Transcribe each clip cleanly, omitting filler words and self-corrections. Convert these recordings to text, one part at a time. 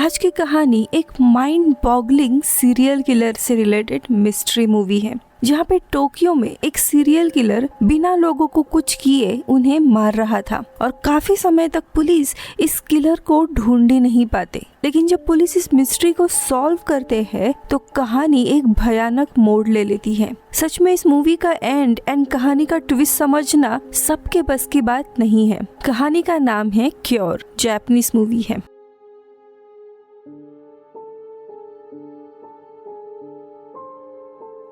आज की कहानी एक माइंड बॉगलिंग सीरियल किलर से रिलेटेड मिस्ट्री मूवी है, जहाँ पे टोक्यो में एक सीरियल किलर बिना लोगों को कुछ किए उन्हें मार रहा था और काफी समय तक पुलिस इस किलर को ढूंढ ही नहीं पाते। लेकिन जब पुलिस इस मिस्ट्री को सॉल्व करते हैं तो कहानी एक भयानक मोड़ ले लेती है। सच में इस मूवी का एंड कहानी का ट्विस्ट समझना सबके बस की बात नहीं है। कहानी का नाम है क्योर, जापानीज मूवी है।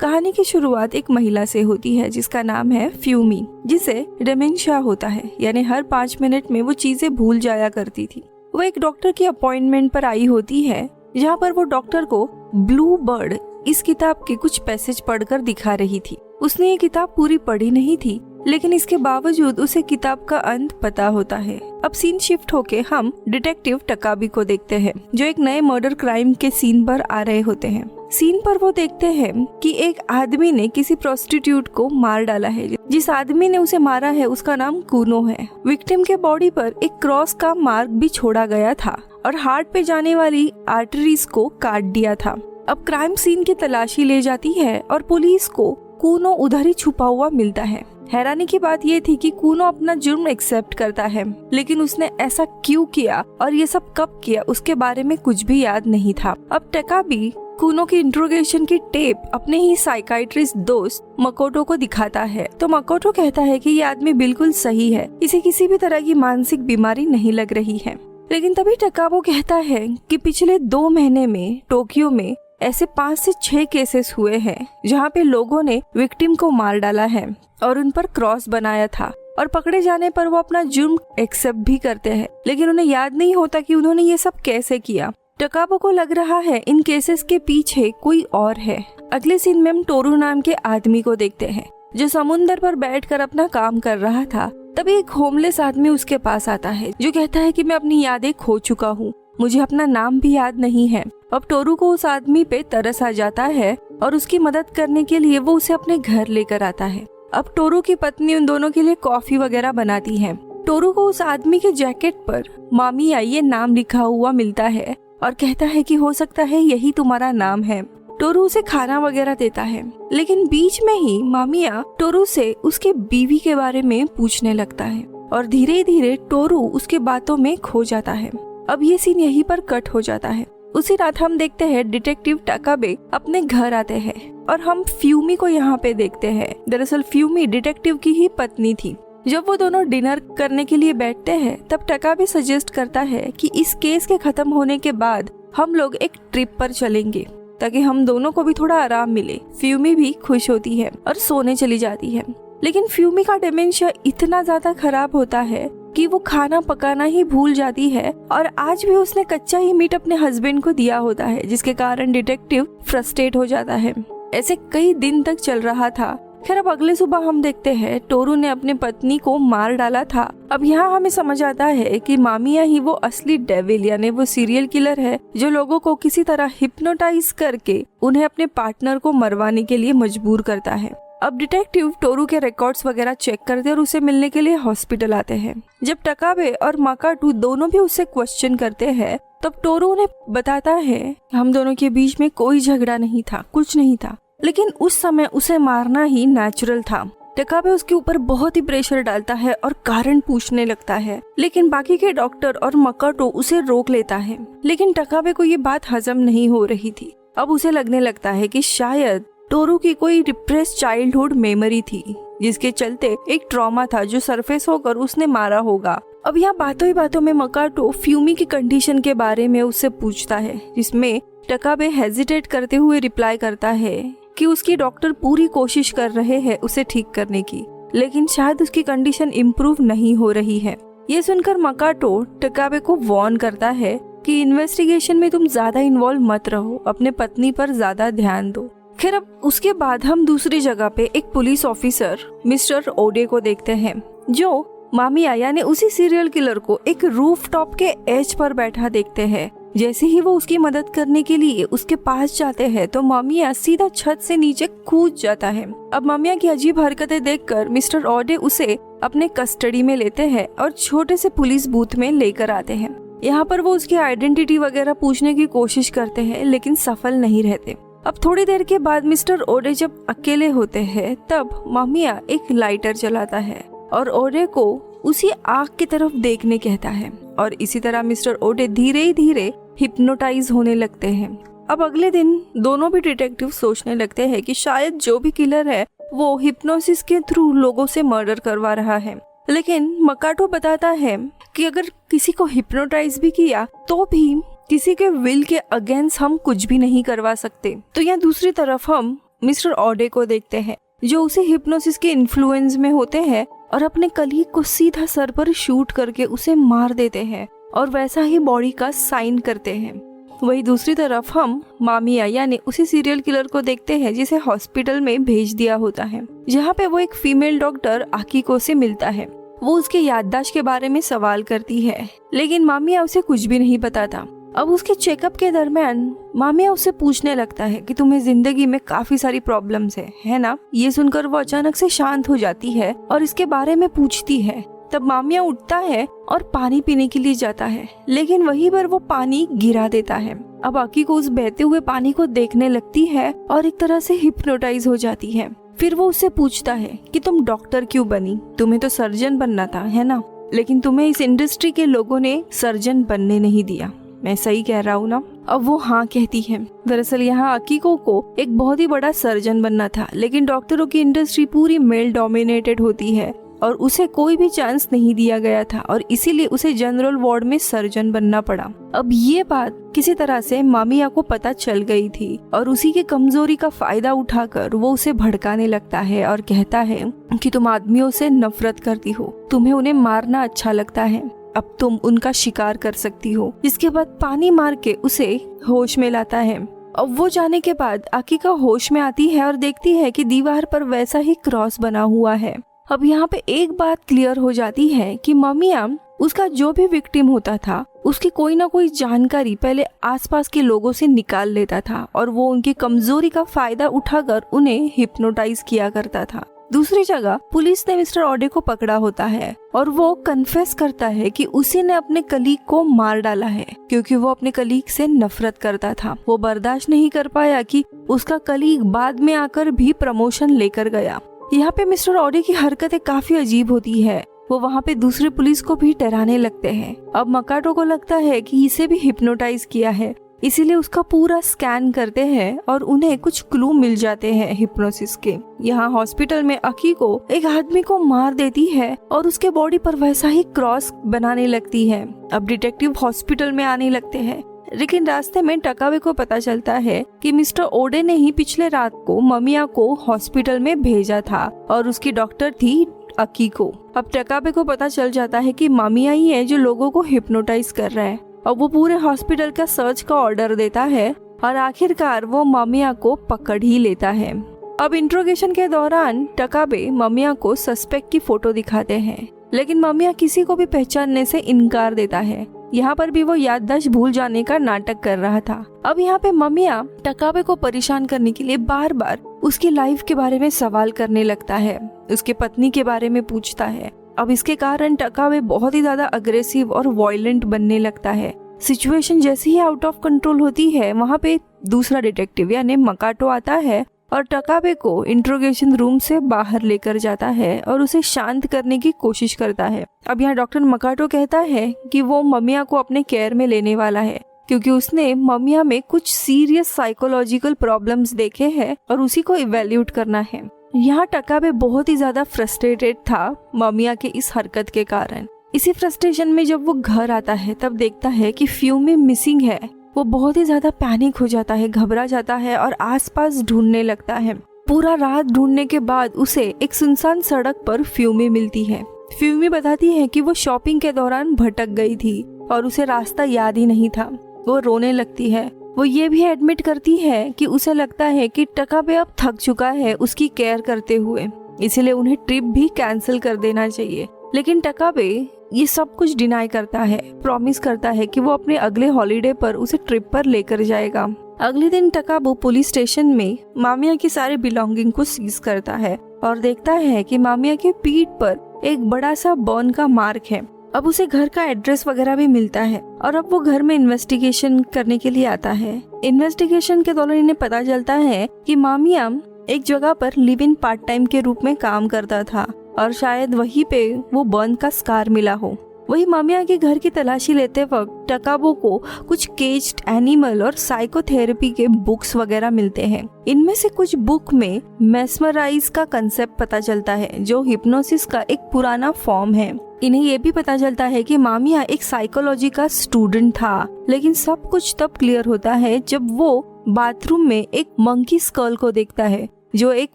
कहानी की शुरुआत एक महिला से होती है जिसका नाम है फ्यूमी, जिसे डिमेंशिया होता है, यानी हर 5 मिनट में वो चीजें भूल जाया करती थी। वो एक डॉक्टर की अपॉइंटमेंट पर आई होती है, जहाँ पर वो डॉक्टर को ब्लू बर्ड इस किताब के कुछ पैसेज पढ़कर दिखा रही थी। उसने ये किताब पूरी पढ़ी नहीं थी, लेकिन इसके बावजूद उसे किताब का अंत पता होता है। अब सीन शिफ्ट होके हम डिटेक्टिव टकाबी को देखते हैं, जो एक नए मर्डर क्राइम के सीन पर आ रहे होते हैं। सीन पर वो देखते हैं कि एक आदमी ने किसी प्रोस्टिट्यूट को मार डाला है। जिस आदमी ने उसे मारा है उसका नाम कूनो है। विक्टिम के बॉडी पर एक क्रॉस का मार्क भी छोड़ा गया था और हार्ट पे जाने वाली आर्टरीज को काट दिया था। अब क्राइम सीन की तलाशी ले जाती है और पुलिस को कूनो उधर ही छुपा हुआ मिलता है। हैरानी की बात ये थी कि कूनो अपना जुर्म एक्सेप्ट करता है, लेकिन उसने ऐसा क्यों किया और ये सब कब किया उसके बारे में कुछ भी याद नहीं था। अब टकाबी कूनो की इंट्रोगेशन की टेप अपने ही साइकाइट्रिस्ट दोस्त मकोटो को दिखाता है, तो मकोटो कहता है कि ये आदमी बिल्कुल सही है, इसे किसी भी तरह की मानसिक बीमारी नहीं लग रही है। लेकिन तभी टकाबो कहता है कि पिछले 2 महीने में टोक्यो में ऐसे 5 से 6 केसेस हुए हैं जहाँ पे लोगों ने विक्टिम को मार डाला है और उन पर क्रॉस बनाया था, और पकड़े जाने पर वो अपना जुर्म एक्सेप्ट भी करते हैं, लेकिन उन्हें याद नहीं होता कि उन्होंने ये सब कैसे किया। टकाबो को लग रहा है इन केसेस के पीछे कोई और है। अगले सीन में हम टोरू नाम के आदमी को देखते हैं, जो समुंदर पर बैठकर अपना काम कर रहा था। तभी एक होमलेस आदमी उसके पास आता है, जो कहता है कि मैं अपनी यादें खो चुका हूँ, मुझे अपना नाम भी याद नहीं है। अब टोरू को उस आदमी पे तरस आ जाता है और उसकी मदद करने के लिए वो उसे अपने घर लेकर आता है। अब टोरू की पत्नी उन दोनों के लिए कॉफी वगैरह बनाती है। टोरू को उस आदमी के जैकेट पर मामिया ये नाम लिखा हुआ मिलता है और कहता है कि हो सकता है यही तुम्हारा नाम है। टोरू उसे खाना वगैरह देता है, लेकिन बीच में ही मामिया टोरू से उसके बीवी के बारे में पूछने लगता है और धीरे धीरे टोरू उसके बातों में खो जाता है। अब ये सीन यहीं पर कट हो जाता है। उसी रात हम देखते हैं डिटेक्टिव टकाबे अपने घर आते हैं और हम फ्यूमी को यहाँ पे देखते हैं। दरअसल फ्यूमी डिटेक्टिव की ही पत्नी थी। जब वो दोनों डिनर करने के लिए बैठते हैं तब टकाबे सजेस्ट करता है कि इस केस के खत्म होने के बाद हम लोग एक ट्रिप पर चलेंगे ताकि हम दोनों को भी थोड़ा आराम मिले। फ्यूमी भी खुश होती है और सोने चली जाती है, लेकिन फ्यूमी का डिमेंशिया इतना ज्यादा खराब होता है कि वो खाना पकाना ही भूल जाती है और आज भी उसने कच्चा ही मीट अपने हस्बैंड को दिया होता है, जिसके कारण डिटेक्टिव फ्रस्ट्रेट हो जाता है। ऐसे कई दिन तक चल रहा था। खैर अब अगले सुबह हम देखते हैं टोरू ने अपनी पत्नी को मार डाला था। अब यहाँ हमें समझ आता है कि मामिया ही वो असली डेविल यानी वो सीरियल किलर है, जो लोगों को किसी तरह हिप्नोटाइज करके उन्हें अपने पार्टनर को मरवाने के लिए मजबूर करता है। अब डिटेक्टिव टोरू के रिकॉर्ड्स वगैरह चेक करते और उसे मिलने के लिए हॉस्पिटल आते हैं। जब टकाबे और माकाटू दोनों भी उससे क्वेश्चन करते हैं तब टोरू उन्हें बताता है हम दोनों के बीच में कोई झगड़ा नहीं था, कुछ नहीं था, लेकिन उस समय उसे मारना ही नेचुरल था। टकाबे उसके ऊपर बहुत ही प्रेशर डालता है और कारण पूछने लगता है, लेकिन बाकी के डॉक्टर और मकाटो उसे रोक लेता है। लेकिन टकाबे को ये बात हजम नहीं हो रही थी। अब उसे लगने लगता है कि शायद टोरू की कोई रिप्रेस चाइल्डहुड मेमोरी थी, जिसके चलते एक ट्रॉमा था जो सरफेस होकर उसने मारा होगा। अब यहाँ बातों ही बातों में मकाटो फ्यूमी की कंडीशन के बारे में उससे पूछता है, जिसमें टकाबे हेजिटेट करते हुए रिप्लाई करता है कि उसकी डॉक्टर पूरी कोशिश कर रहे हैं उसे ठीक करने की, लेकिन शायद उसकी कंडीशन इम्प्रूव नहीं हो रही है। ये सुनकर मकाटो टकाबे को वार्न करता है कि इन्वेस्टिगेशन में तुम ज्यादा इन्वॉल्व मत रहो, अपने पत्नी पर ज्यादा ध्यान दो। खैर अब उसके बाद हम दूसरी जगह पे एक पुलिस ऑफिसर मिस्टर ओडे को देखते हैं, जो मामिया यानी उसी सीरियल किलर को एक रूफटॉप के एज पर बैठा देखते हैं। जैसे ही वो उसकी मदद करने के लिए उसके पास जाते हैं तो मामिया सीधा छत से नीचे कूद जाता है। अब मामिया की अजीब हरकतें देखकर मिस्टर ओडे उसे अपने कस्टडी में लेते हैं और छोटे से पुलिस बूथ में लेकर आते हैं। यहाँ पर वो उसकी आइडेंटिटी वगैरह पूछने की कोशिश करते हैं लेकिन सफल नहीं रहते। अब थोड़ी देर के बाद मिस्टर ओडे जब अकेले होते हैं तब मामिया एक लाइटर जलाता है और ओडे को उसी आग की तरफ देखने कहता है और इसी तरह मिस्टर ओडे धीरे धीरे हिप्नोटाइज होने लगते हैं। अब अगले दिन दोनों भी डिटेक्टिव सोचने लगते हैं कि शायद जो भी किलर है वो हिप्नोसिस के थ्रू लोगों से मर्डर करवा रहा है, लेकिन मकाटो बताता है कि अगर किसी को हिप्नोटाइज भी किया तो भी किसी के विल के अगेंस्ट हम कुछ भी नहीं करवा सकते। तो यहाँ दूसरी तरफ हम मिस्टर ओडे को देखते हैं जो उसे हिप्नोसिस के इन्फ्लुएंस में होते हैं और अपने कलीग को सीधा सर पर शूट करके उसे मार देते हैं और वैसा ही बॉडी का साइन करते हैं। वही दूसरी तरफ हम मामिया यानी उसी सीरियल किलर को देखते हैं जिसे हॉस्पिटल में भेज दिया होता है, जहाँ पे वो एक फीमेल डॉक्टर आकिको से मिलता है। वो उसके याददाश्त के बारे में सवाल करती है लेकिन मामिया उसे कुछ भी नहीं बताता। अब उसके चेकअप के दरमियान मामिया उससे पूछने लगता है कि तुम्हें जिंदगी में काफी सारी प्रॉब्लम्स है ना? ये सुनकर वो अचानक से शांत हो जाती है और इसके बारे में पूछती है। तब मामिया उठता है और पानी पीने के लिए जाता है लेकिन वहीं पर वो पानी गिरा देता है। अब आकिको उस बहते हुए पानी को देखने लगती है और एक तरह से हिप्नोटाइज हो जाती है। फिर वो उससे पूछता है कि तुम डॉक्टर क्यों बनी? तुम्हें तो सर्जन बनना था, है ना? लेकिन तुम्हें इस इंडस्ट्री के लोगों ने सर्जन बनने नहीं दिया। मैं सही कह रहा हूँ ना? अब वो हाँ कहती है। दरअसल यहाँ आकिको को एक बहुत ही बड़ा सर्जन बनना था लेकिन डॉक्टरों की इंडस्ट्री पूरी मेल डोमिनेटेड होती है और उसे कोई भी चांस नहीं दिया गया था और इसीलिए उसे जनरल वार्ड में सर्जन बनना पड़ा। अब ये बात किसी तरह से मामिया को पता चल गई थी और उसी की कमजोरी का फायदा उठाकर वो उसे भड़काने लगता है और कहता है कि तुम आदमियों से नफरत करती हो, तुम्हें उन्हें मारना अच्छा लगता है, अब तुम उनका शिकार कर सकती हो। इसके बाद पानी मार के उसे होश में लाता है। अब वो जाने के बाद आकिको होश में आती है और देखती है कि दीवार पर वैसा ही क्रॉस बना हुआ है। अब यहाँ पे एक बात क्लियर हो जाती है कि मामिया उसका जो भी विक्टिम होता था उसकी कोई ना कोई जानकारी पहले आसपास के लोगों से निकाल लेता था और वो उनकी कमजोरी का फायदा उठाकर उन्हें हिप्नोटाइज किया करता था। दूसरी जगह पुलिस ने मिस्टर ओडे को पकड़ा होता है और वो कन्फेस करता है कि उसी ने अपने कलीग को मार डाला है क्योंकि वो अपने कलीग से नफरत करता था। वो बर्दाश्त नहीं कर पाया कि उसका कलीग बाद में आकर भी प्रमोशन लेकर गया। यहाँ पे मिस्टर ओडे की हरकतें काफी अजीब होती है। वो वहाँ पे दूसरे पुलिस को भी डराने लगते हैं। अब मकाटो को लगता है कि इसे भी हिप्नोटाइज किया है, इसीलिए उसका पूरा स्कैन करते हैं और उन्हें कुछ क्लू मिल जाते हैं हिप्नोसिस के। यहाँ हॉस्पिटल में आकिको एक आदमी को मार देती है और उसके बॉडी पर वैसा ही क्रॉस बनाने लगती है। अब डिटेक्टिव हॉस्पिटल में आने लगते हैं लेकिन रास्ते में टकावे को पता चलता है कि मिस्टर ओडे ने ही पिछले रात को मामिया को हॉस्पिटल में भेजा था और उसकी डॉक्टर थी आकिको। अब टकावे को पता चल जाता है कि मामिया ही है जो लोगों को हिप्नोटाइज कर रहा है। अब वो पूरे हॉस्पिटल का सर्च का ऑर्डर देता है और आखिरकार वो मामिया को पकड़ ही लेता है। अब इंट्रोगेशन के दौरान टकाबे मामिया को सस्पेक्ट की फोटो दिखाते हैं लेकिन मामिया किसी को भी पहचानने से इनकार देता है। यहाँ पर भी वो याददाश्त भूल जाने का नाटक कर रहा था। अब यहाँ पे मामिया टकाबे को परेशान करने के लिए बार बार उसकी लाइफ के बारे में सवाल करने लगता है, उसके पत्नी के बारे में पूछता है। अब इसके कारण टकाबे बहुत ही ज्यादा अग्रेसिव और वायलेंट बनने लगता है। सिचुएशन जैसे ही आउट ऑफ कंट्रोल होती है वहाँ पे दूसरा डिटेक्टिव यानी मकाटो आता है और टकाबे को इंट्रोगेशन रूम से बाहर लेकर जाता है और उसे शांत करने की कोशिश करता है। अब यहाँ डॉक्टर मकाटो कहता है कि वो मामिया को अपने केयर में लेने वाला है क्योंकि उसने मामिया में कुछ सीरियस साइकोलॉजिकल प्रॉब्लम्स देखे हैं और उसी को इवेल्यूट करना है। यहाँ टकाबे बहुत ही ज्यादा फ्रस्ट्रेटेड था मामिया के इस हरकत के कारण। इसी फ्रस्ट्रेशन में जब वो घर आता है तब देखता है कि फ्यूमी मिसिंग है। वो बहुत ही ज्यादा पैनिक हो जाता है, घबरा जाता है और आसपास ढूंढने लगता है। पूरा रात ढूंढने के बाद उसे एक सुनसान सड़क पर फ्यूमी मिलती है। फ्यूमी बताती है कि वो शॉपिंग के दौरान भटक गई थी और उसे रास्ता याद ही नहीं था। वो रोने लगती है। वो ये भी एडमिट करती है कि उसे लगता है कि टकाबे अब थक चुका है उसकी केयर करते हुए, इसीलिए उन्हें ट्रिप भी कैंसिल कर देना चाहिए। लेकिन टकाबे ये सब कुछ डिनाई करता है, प्रॉमिस करता है कि वो अपने अगले हॉलीडे पर उसे ट्रिप पर लेकर जाएगा। अगले दिन टकाबो पुलिस स्टेशन में मामिया की सारे बिलोंगिंग को सीज करता है और देखता है कि मामिया के पीठ पर एक बड़ा सा बर्न का मार्क है। अब उसे घर का एड्रेस वगैरह भी मिलता है और अब वो घर में इन्वेस्टिगेशन करने के लिए आता है। इन्वेस्टिगेशन के दौरान इन्हें पता चलता है कि मामिया एक जगह पर लिव इन पार्ट टाइम के रूप में काम करता था और शायद वहीं पे वो बर्न का स्कार मिला हो। वही मामिया के घर की तलाशी लेते वक्त टकाबो को कुछ केज्ड एनिमल और साइकोथेरेपी के बुक्स वगैरह मिलते हैं। इनमें से कुछ बुक में मेस्मराइज का कंसेप्ट पता चलता है, जो हिप्नोसिस का एक पुराना फॉर्म है। इन्हें ये भी पता चलता है कि मामिया एक साइकोलॉजी का स्टूडेंट था, लेकिन सब कुछ तब क्लियर होता है जब वो बाथरूम में एक मंकी स्कल को देखता है जो एक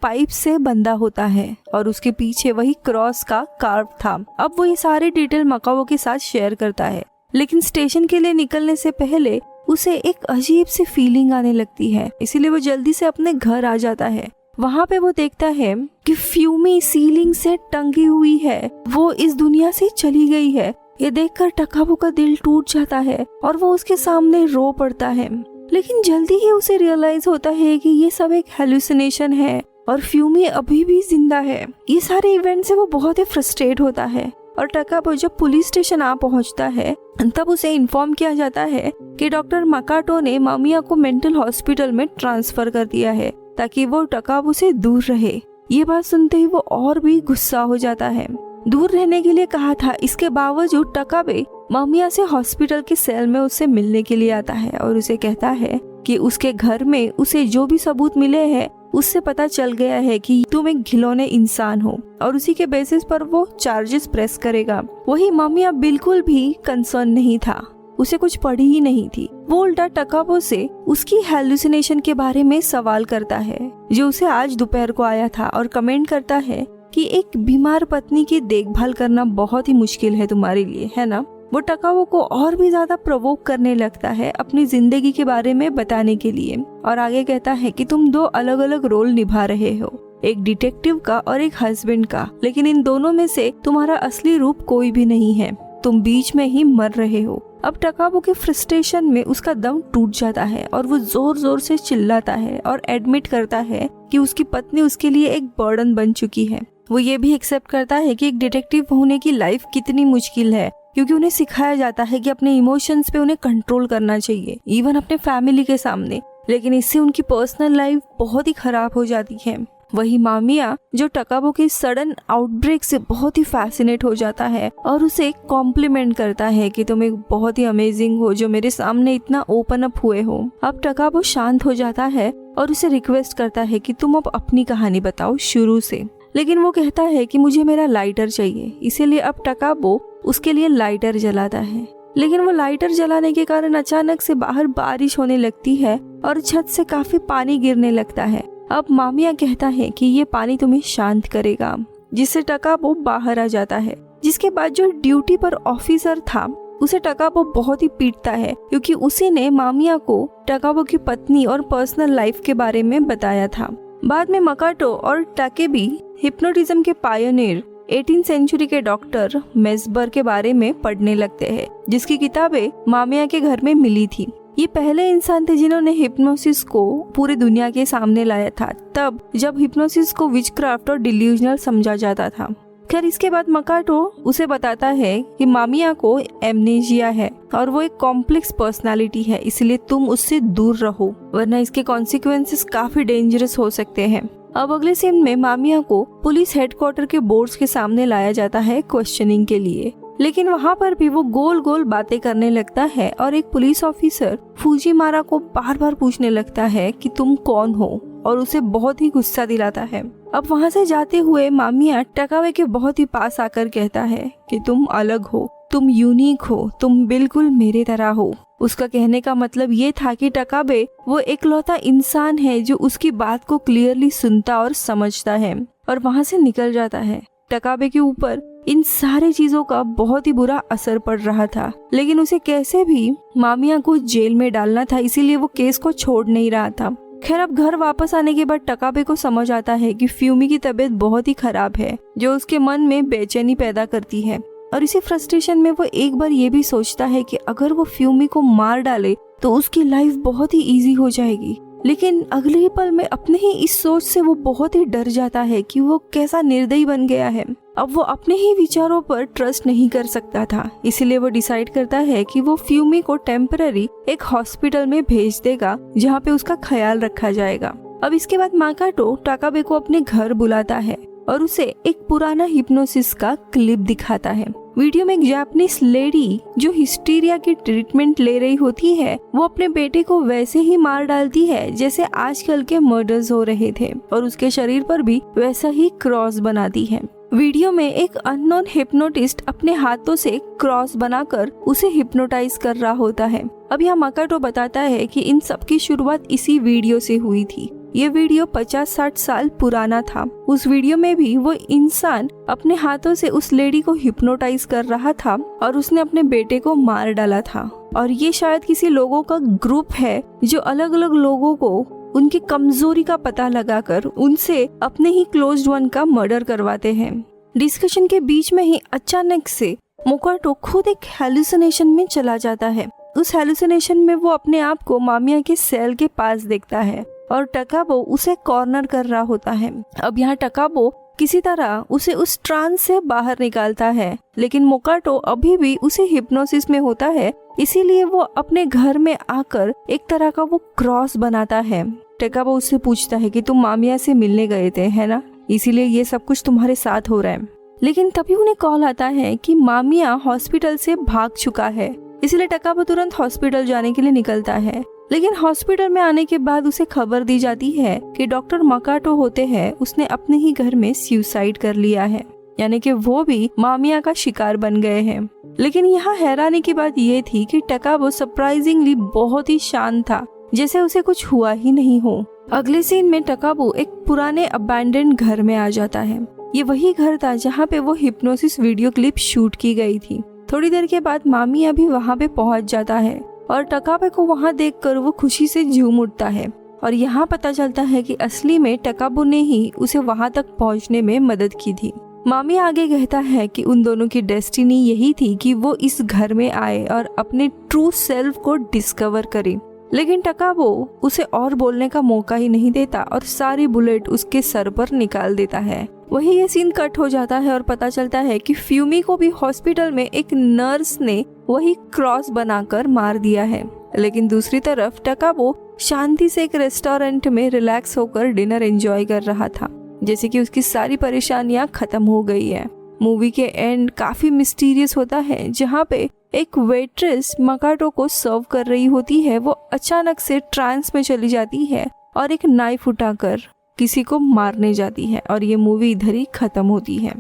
पाइप से बंधा होता है और उसके पीछे वही क्रॉस का कार्व था। अब वो ये सारे डिटेल मकाओ के साथ शेयर करता है, लेकिन स्टेशन के लिए निकलने से पहले उसे एक अजीब सी फीलिंग आने लगती है, इसीलिए वो जल्दी से अपने घर आ जाता है। वहाँ पे वो देखता है कि फ्यूमी सीलिंग से टंगी हुई है, वो इस दुनिया से चली गई है। ये देखकर टकाबो का दिल टूट जाता है और वो उसके सामने रो पड़ता है, लेकिन जल्दी ही उसे रियलाइज होता है कि ये सब एक हेलुसिनेशन है और फ्यूमी अभी भी जिंदा है। ये सारे इवेंट से वो बहुत ही फ्रस्ट्रेट होता है और टकाबो जब पुलिस स्टेशन आ पहुंचता है तब उसे इन्फॉर्म किया जाता है कि डॉक्टर मकाटो ने मामिया को मेंटल हॉस्पिटल में ट्रांसफर कर दिया है ताकि वो टकाबो से दूर रहे। ये बात सुनते ही वो और भी गुस्सा हो जाता है। दूर रहने के लिए कहा था, इसके बावजूद टकाबे मामिया से हॉस्पिटल के सेल में उससे मिलने के लिए आता है और उसे कहता है कि उसके घर में उसे जो भी सबूत मिले हैं उससे पता चल गया है कि तुम एक घिनौने इंसान हो और उसी के बेसिस पर वो चार्जेस प्रेस करेगा। वही मामिया बिल्कुल भी कंसर्न नहीं था, उसे कुछ पड़ी ही नहीं थी। वो उल्टा टकाबो से उसकी हेलुसिनेशन के बारे में सवाल करता है जो उसे आज दोपहर को आया था और कमेंट करता है कि एक बीमार पत्नी की देखभाल करना बहुत ही मुश्किल है तुम्हारे लिए, है ना। वो टकाबो को और भी ज्यादा प्रोवोक करने लगता है अपनी जिंदगी के बारे में बताने के लिए और आगे कहता है कि तुम दो अलग अलग रोल निभा रहे हो, एक डिटेक्टिव का और एक हस्बैंड का, लेकिन इन दोनों में से तुम्हारा असली रूप कोई भी नहीं है, तुम बीच में ही मर रहे हो। अब टकाबो के फ्रस्ट्रेशन में उसका दम टूट जाता है और वो जोर जोर से चिल्लाता है और एडमिट करता है कि उसकी पत्नी उसके लिए एक बर्डन बन चुकी है। वो ये भी एक्सेप्ट करता है कि एक डिटेक्टिव होने की लाइफ कितनी मुश्किल है, क्योंकि उन्हें सिखाया जाता है कि अपने इमोशंस पे उन्हें कंट्रोल करना चाहिए, इवन अपने फैमिली के सामने, लेकिन इससे उनकी पर्सनल लाइफ बहुत ही खराब हो जाती है। वही मामिया जो टकाबो के सडन आउटब्रेक से बहुत ही फैसिनेट हो जाता है और उसे कॉम्प्लीमेंट करता है कि तुम एक बहुत ही अमेजिंग हो जो मेरे सामने इतना ओपन अप हुए हो। अब टकाबो शांत हो जाता है और उसे रिक्वेस्ट करता है कि तुम अब अपनी कहानी बताओ शुरू से, लेकिन वो कहता है कि मुझे मेरा लाइटर चाहिए। इसीलिए अब टकाबो उसके लिए लाइटर जलाता है, लेकिन वो लाइटर जलाने के कारण अचानक से बाहर बारिश होने लगती है और छत से काफी पानी गिरने लगता है। अब मामिया कहता है कि ये पानी तुम्हें शांत करेगा, जिससे टकाबो बाहर आ जाता है। जिसके बाद जो ड्यूटी पर ऑफिसर था उसे टकाबो बहुत ही पीटता है, क्योंकि उसी ने मामिया को टकाबो की पत्नी और पर्सनल लाइफ के बारे में बताया था। बाद में मकाटो और टाकेबी हिप्नोटिज्म के पायनियर 18th सेंचुरी के डॉक्टर मेस्बर के बारे में पढ़ने लगते हैं, जिसकी किताबें मामिया के घर में मिली थी। ये पहले इंसान थे जिन्होंने हिप्नोसिस को पूरी दुनिया के सामने लाया था, तब जब हिप्नोसिस को विचक्राफ्ट और डिल्यूजनल समझा जाता था। खैर इसके बाद मकाटो उसे बताता है कि मामिया को एमनेजिया है और वो एक कॉम्प्लेक्स पर्सनालिटी है, इसलिए तुम उससे दूर रहो वरना इसके कॉन्सिक्वेंसेस काफी डेंजरस हो सकते हैं। अब अगले सीन में मामिया को पुलिस हेडक्वार्टर के बोर्ड्स के सामने लाया जाता है क्वेश्चनिंग के लिए, लेकिन वहाँ पर भी वो गोल गोल बातें करने लगता है और एक पुलिस ऑफिसर फूजीमारा को बार बार पूछने लगता है कि तुम कौन हो और उसे बहुत ही गुस्सा दिलाता है। अब वहाँ से जाते हुए मामिया टकाबे के बहुत ही पास आकर कहता है कि तुम अलग हो, तुम यूनिक हो, तुम बिल्कुल मेरे तरह हो। उसका कहने का मतलब ये था कि टकाबे वो एकलौता इंसान है जो उसकी बात को क्लियरली सुनता और समझता है, और वहाँ से निकल जाता है। टकाबे के ऊपर इन सारी चीजों का बहुत ही बुरा असर पड़ रहा था, लेकिन उसे कैसे भी मामिया को जेल में डालना था, इसीलिए वो केस को छोड़ नहीं रहा था। खैर अब घर वापस आने के बाद टकाबे को समझ आता है कि फ्यूमी की तबीयत बहुत ही खराब है, जो उसके मन में बेचैनी पैदा करती है, और इसी फ्रस्ट्रेशन में वो एक बार ये भी सोचता है कि अगर वो फ्यूमी को मार डाले तो उसकी लाइफ बहुत ही इजी हो जाएगी। लेकिन अगले ही पल में अपने ही इस सोच से वो बहुत ही डर जाता है कि वो कैसा निर्दयी बन गया है। अब वो अपने ही विचारों पर ट्रस्ट नहीं कर सकता था, इसीलिए वो डिसाइड करता है कि वो फ्यूमी को टेम्पररी एक हॉस्पिटल में भेज देगा जहाँ पे उसका ख्याल रखा जाएगा। अब इसके बाद माकाटो टाकाबे को अपने घर बुलाता है और उसे एक पुराना हिप्नोसिस का क्लिप दिखाता है। वीडियो में एक जापानीज लेडी जो हिस्टीरिया की ट्रीटमेंट ले रही होती है, वो अपने बेटे को वैसे ही मार डालती है जैसे आजकल के मर्डर्स हो रहे थे और उसके शरीर पर भी वैसा ही क्रॉस बनाती है। वीडियो में एक अननोन हिप्नोटिस्ट अपने हाथों से क्रॉस बनाकर उसे हिप्नोटाइज कर रहा होता है। अब यहाँ माकाटो बताता है कि इन सब की शुरुआत इसी वीडियो से हुई थी। ये वीडियो 50-60 साल पुराना था। उस वीडियो में भी वो इंसान अपने हाथों से उस लेडी को हिप्नोटाइज कर रहा था और उसने अपने बेटे को मार डाला था। और ये शायद किसी लोगों का ग्रुप है जो अलग अलग लोगों को उनकी कमजोरी का पता लगाकर उनसे अपने ही क्लोज्ड वन का मर्डर करवाते हैं। डिस्कशन के बीच में ही अचानक से मोकाटो खुद एक हेलुसिनेशन में चला जाता है। उस हेलुसिनेशन में वो अपने आप को मामिया के सेल के पास देखता है और टकाबो उसे कॉर्नर कर रहा होता है। अब यहाँ टकाबो किसी तरह उसे उस ट्रांस से बाहर निकालता है, लेकिन मोकाटो अभी भी उसे हिप्नोसिस में होता है, इसीलिए वो अपने घर में आकर एक तरह का वो क्रॉस बनाता है। टकाबो उससे पूछता है कि तुम मामिया से मिलने गए थे, है ना? इसीलिए ये सब कुछ तुम्हारे साथ हो रहा है। लेकिन तभी उन्हें कॉल आता है कि मामिया हॉस्पिटल से भाग चुका है, इसलिए टकाबो तुरंत हॉस्पिटल जाने के लिए निकलता है। लेकिन हॉस्पिटल में आने के बाद उसे खबर दी जाती है कि डॉक्टर माकाटो होते हैं, उसने अपने ही घर में सुसाइड कर लिया है, यानी कि वो भी मामिया का शिकार बन गए हैं। लेकिन यहाँ हैरानी की बात ये थी कि टकाबो सरप्राइजिंगली बहुत ही शांत था, जैसे उसे कुछ हुआ ही नहीं हो। अगले सीन में टकाबो एक पुराने अबैंडन घर में आ जाता है। ये वही घर था जहाँ पे वो हिप्नोसिस वीडियो क्लिप शूट की गई थी। थोड़ी देर के बाद मामिया भी वहाँ पे पहुँच जाता है और टकाबे को वहाँ देखकर वो खुशी से झूम उठता है। और यहाँ पता चलता है कि असली में टकाबो ने ही उसे वहाँ तक पहुँचने में मदद की थी। मामिया आगे कहता है कि उन दोनों की डेस्टिनी यही थी कि वो इस घर में आए और अपने ट्रू सेल्फ को डिस्कवर करे। लेकिन टकाबो उसे और बोलने का मौका ही नहीं देता और सारी बुलेट उसके सर पर निकाल देता है। वही ये सीन कट हो जाता है और पता चलता है कि फ्यूमी को भी हॉस्पिटल में एक नर्स ने वही क्रॉस बनाकर मार दिया है। लेकिन दूसरी तरफ टकाबो शांति से एक रेस्टोरेंट में रिलैक्स होकर डिनर एंजॉय कर रहा था, जैसे कि उसकी सारी परेशानियां खत्म हो गई है। मूवी के एंड काफी मिस्टीरियस होता है, जहाँ पे एक वेट्रेस माकाटो को सर्व कर रही होती है, वो अचानक से ट्रांस में चली जाती है और एक नाइफ उठाकर किसी को मारने जाती है और ये मूवी इधर ही खत्म होती है।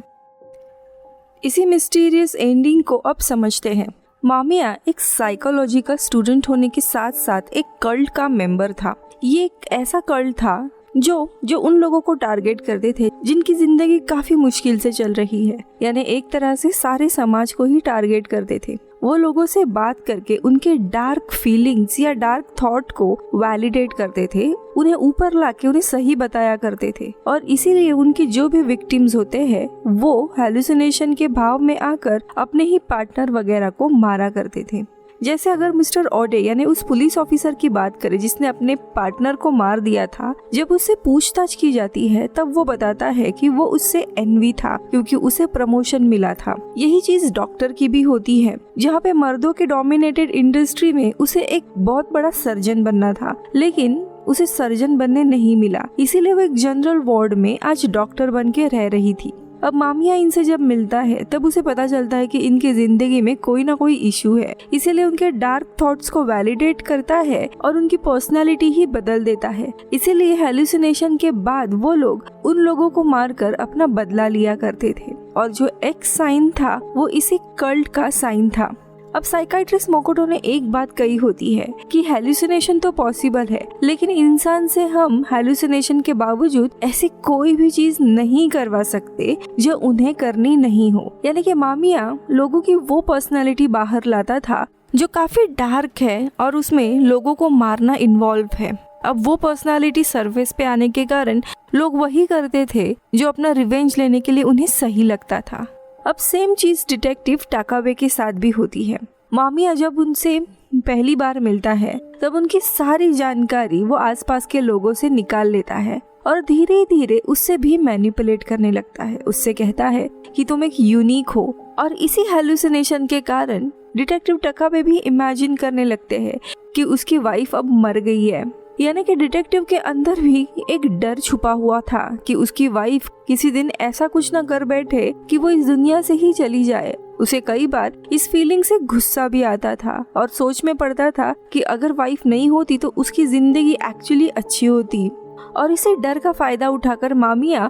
इसी मिस्टीरियस एंडिंग को अब समझते हैं। मामिया एक साइकोलॉजी का स्टूडेंट होने के साथ साथ एक कल्ट का मेंबर था। ये एक ऐसा कल्ट था जो उन लोगों को टारगेट करते थे जिनकी जिंदगी काफी मुश्किल से चल रही है, यानी एक तरह से सारे समाज को ही टारगेट करते थे। वो लोगों से बात करके उनके डार्क फीलिंग्स या डार्क थॉट को वैलिडेट करते थे, उन्हें ऊपर लाके उन्हें सही बताया करते थे और इसीलिए उनके जो भी विक्टिम्स होते हैं वो हेलुसिनेशन के भाव में आकर अपने ही पार्टनर वगैरह को मारा करते थे। जैसे अगर मिस्टर ओडे यानी उस पुलिस ऑफिसर की बात करें जिसने अपने पार्टनर को मार दिया था, जब उससे पूछताछ की जाती है तब वो बताता है कि वो उससे एनवी था क्योंकि उसे प्रमोशन मिला था। यही चीज डॉक्टर की भी होती है, जहाँ पे मर्दों के डोमिनेटेड इंडस्ट्री में उसे एक बहुत बड़ा सर्जन बनना था, लेकिन उसे सर्जन बनने नहीं मिला, इसीलिए वो एक जनरल वार्ड में आज डॉक्टर बन के रह रही थी। अब मामिया इनसे जब मिलता है तब उसे पता चलता है कि इनकी जिंदगी में कोई ना कोई इशू है, इसीलिए उनके डार्क थॉट्स को वैलिडेट करता है और उनकी पर्सनालिटी ही बदल देता है। इसीलिए हेलुसिनेशन के बाद वो लोग उन लोगों को मारकर अपना बदला लिया करते थे और जो एक्स साइन था वो इसी कल्ट का साइन था। अब साइकाइट्रिस्ट मोकोटो ने एक बात कही होती है कि हेलुसिनेशन तो पॉसिबल है, लेकिन इंसान से हम हेलुसिनेशन के बावजूद ऐसी कोई भी चीज नहीं करवा सकते जो उन्हें करनी नहीं हो। यानी कि मामिया लोगों की वो पर्सनालिटी बाहर लाता था जो काफी डार्क है और उसमें लोगों को मारना इन्वॉल्व है। अब वो पर्सनालिटी सरफेस पे आने के कारण लोग वही करते थे जो अपना रिवेंज लेने के लिए उन्हें सही लगता था। अब सेम चीज डिटेक्टिव टाकाबे के साथ भी होती है। मामिया जब उनसे पहली बार मिलता है तब उनकी सारी जानकारी वो आसपास के लोगों से निकाल लेता है और धीरे धीरे उससे भी मैनिपुलेट करने लगता है। उससे कहता है कि तुम एक यूनिक हो। और इसी हेलुसिनेशन के कारण डिटेक्टिव टकाबे भी इमेजिन करने लगते हैं कि उसकी वाइफ अब मर गई है। यानी कि डिटेक्टिव के अंदर भी एक डर छुपा हुआ था कि उसकी वाइफ किसी दिन ऐसा कुछ ना कर बैठे कि वो इस दुनिया से ही चली जाए। उसे कई बार इस फीलिंग से गुस्सा भी आता था और सोच में पड़ता था कि अगर वाइफ नहीं होती तो उसकी जिंदगी एक्चुअली अच्छी होती। और इसे डर का फायदा उठाकर मामिया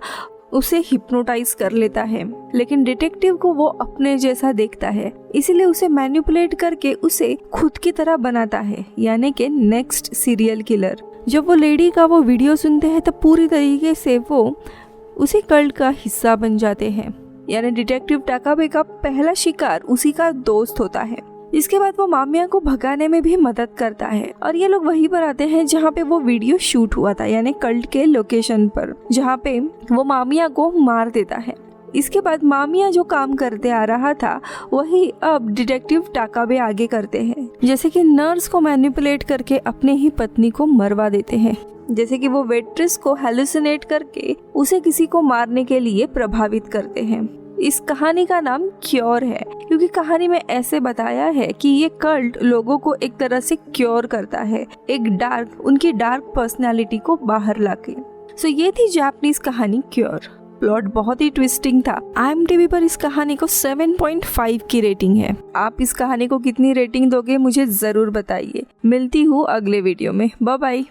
उसे हिप्नोटाइज कर लेता है, लेकिन डिटेक्टिव को वो अपने जैसा देखता है, इसीलिए उसे मैनिपुलेट करके उसे खुद की तरह बनाता है, यानी कि नेक्स्ट सीरियल किलर। जब वो लेडी का वो वीडियो सुनते हैं तब पूरी तरीके से वो उसी कल्ट का हिस्सा बन जाते हैं। यानी डिटेक्टिव टकाबे का पहला शिकार उसी का दोस्त होता है। इसके बाद वो मामिया को भगाने में भी मदद करता है और ये लोग वहीं पर आते हैं जहाँ पे वो वीडियो शूट हुआ था, यानी कल्ट के लोकेशन पर, जहाँ पे वो मामिया को मार देता है। इसके बाद मामिया जो काम करते आ रहा था वही अब डिटेक्टिव टकाबे आगे करते हैं, जैसे कि नर्स को मैनिपुलेट करके अपने ही पत्नी को मरवा देते हैं, जैसे कि वो वेट्रेस को हेलुसिनेट करके उसे किसी को मारने के लिए प्रभावित करते हैं। इस कहानी का नाम क्योर है क्योंकि कहानी में ऐसे बताया है कि ये कल्ट लोगों को एक तरह से क्योर करता है, उनकी डार्क पर्सनालिटी को बाहर लाके। सो ये थी जापानीज कहानी क्योर। प्लॉट बहुत ही ट्विस्टिंग था। IMDb पर इस कहानी को 7.5 की रेटिंग है। आप इस कहानी को कितनी रेटिंग दोगे मुझे जरूर बताइए। मिलती हूँ अगले वीडियो में। Bye bye.